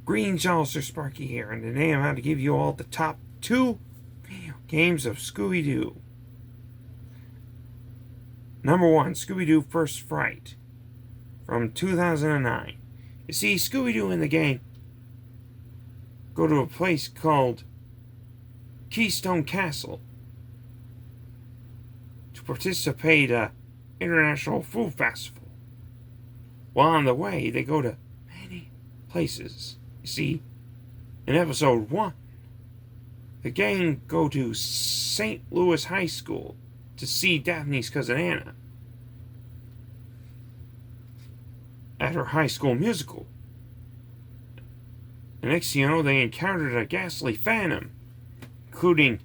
Greetings, all, Sir Sparky here, and today I'm about to give you all the top 2 games of Scooby-Doo. Number 1, Scooby-Doo First Fright from 2009. You see, Scooby-Doo and the gang go to a place called Keystone Castle to participate in an international food festival. While on the way, they go to many places. You see, in episode 1, the gang go to St. Louis High School to see Daphne's cousin Anna at her high school musical. And next thing you know, they encountered a ghastly phantom, including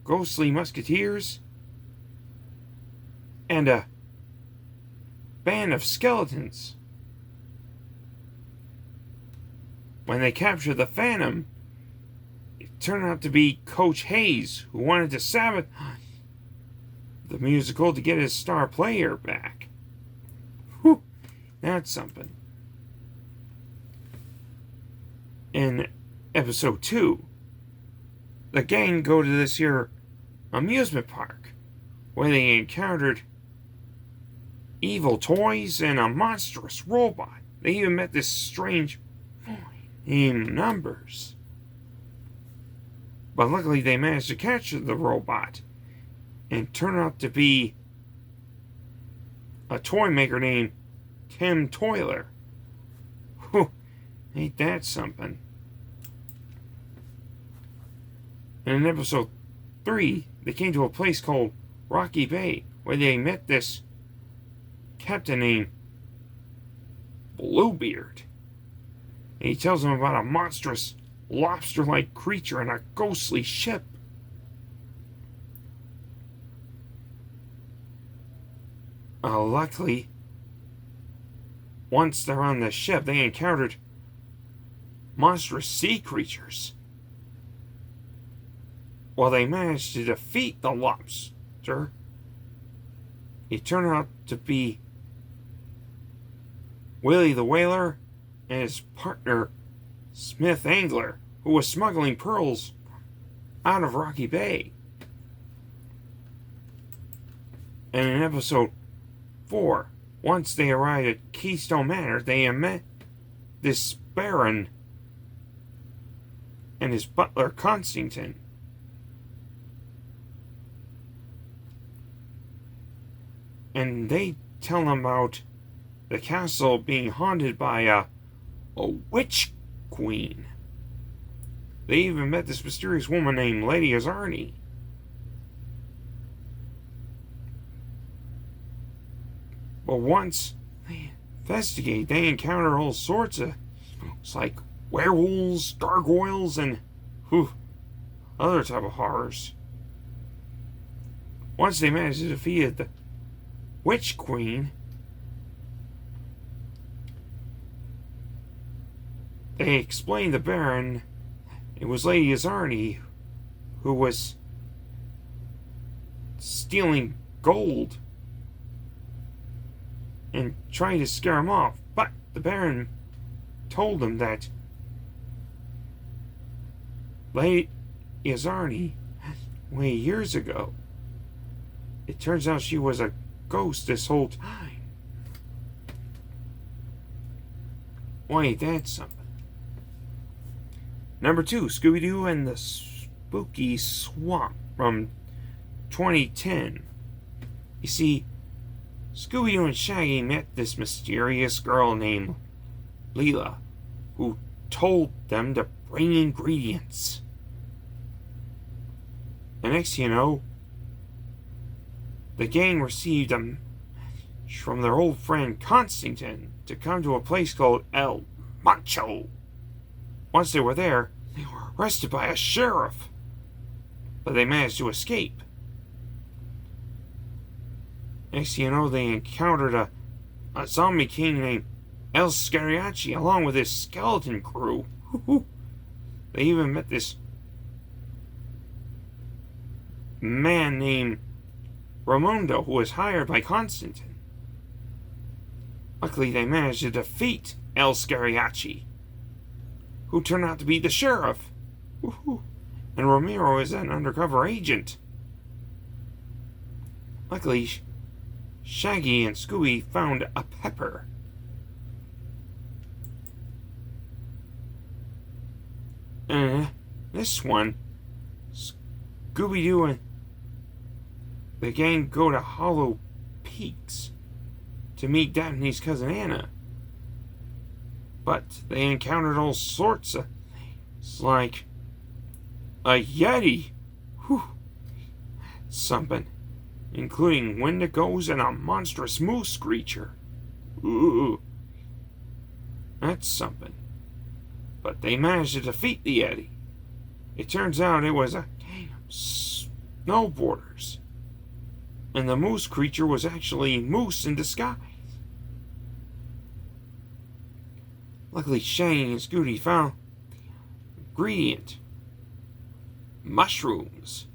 ghostly musketeers and a band of skeletons. When they captured the phantom, it turned out to be Coach Hayes, who wanted to sabotage the musical to get his star player back. Whew, that's something. In episode 2, the gang go to this here amusement park, where they encountered evil toys and a monstrous robot. They even met this strange boy named Numbers. But luckily they managed to capture the robot and turn out to be a toy maker named Tim Toiler. Whew, ain't that something? And in episode 3, they came to a place called Rocky Bay, where they met this captain named Bluebeard. And he tells them about a monstrous lobster-like creature and a ghostly ship. Luckily, once they're on the ship, they encountered monstrous sea creatures. While they managed to defeat the lobster, it turned out to be Willie the Whaler and his partner Smith Angler, who was smuggling pearls out of Rocky Bay. And in episode 4, once they arrived at Keystone Manor, they met this Baron and his butler Constantine. And they tell them about the castle being haunted by a witch queen. They even met this mysterious woman named Lady Azarni. But once they investigate, they encounter all sorts of things like werewolves, gargoyles, and other type of horrors. Once they managed to defeat the Witch Queen, they explained to Baron it was Lady Azarni who was stealing gold and trying to scare him off. But the Baron told him that Lady Azarni, way years ago, it turns out she was a ghost this whole time. Why, ain't that something? Number 2, Scooby-Doo and the Spooky Swamp from 2010. You see, Scooby-Doo and Shaggy met this mysterious girl named Leela, who told them to bring ingredients. And next thing you know, the gang received a message from their old friend Constantine to come to a place called El Macho. Once they were there, they were arrested by a sheriff, but they managed to escape. Next thing you know, they encountered a zombie king named El Scariachi along with his skeleton crew. They even met this man named Raimondo, who was hired by Constantine. Luckily, they managed to defeat El Scariachi, who turned out to be the sheriff. Woo-hoo. And Romero is an undercover agent. Luckily, Shaggy and Scooby found a pepper. And this one, Scooby-Doo and the gang go to Hollow Peaks to meet Daphne's cousin Anna. But they encountered all sorts of things, like a Yeti. Whew. Something. Including Wendigos and a monstrous moose creature. Ooh. That's something. But they managed to defeat the Yeti. It turns out it was a gang of snowboarders. And the moose creature was actually Moose in disguise. Luckily, Shaggy and Scooby found the ingredient. Mushrooms.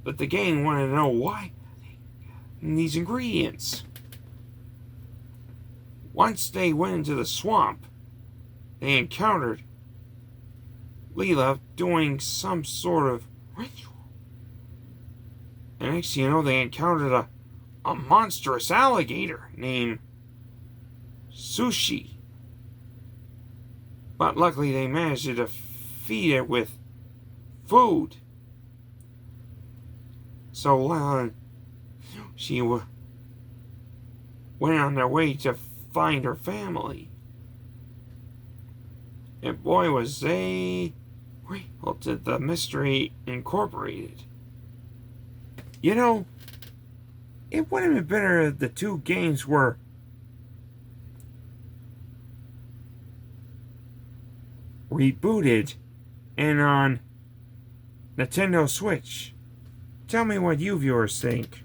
But the gang wanted to know why these ingredients. Once they went into the swamp, they encountered Leela doing some sort of ritual. And next thing you know, they encountered a monstrous alligator named Sushi. But luckily they managed to defeat it with food. So she went on their way to find her family. And boy, was they real to the Mystery Incorporated. You know, it would have been better if the two games were rebooted and on Nintendo Switch. Tell me what you viewers think.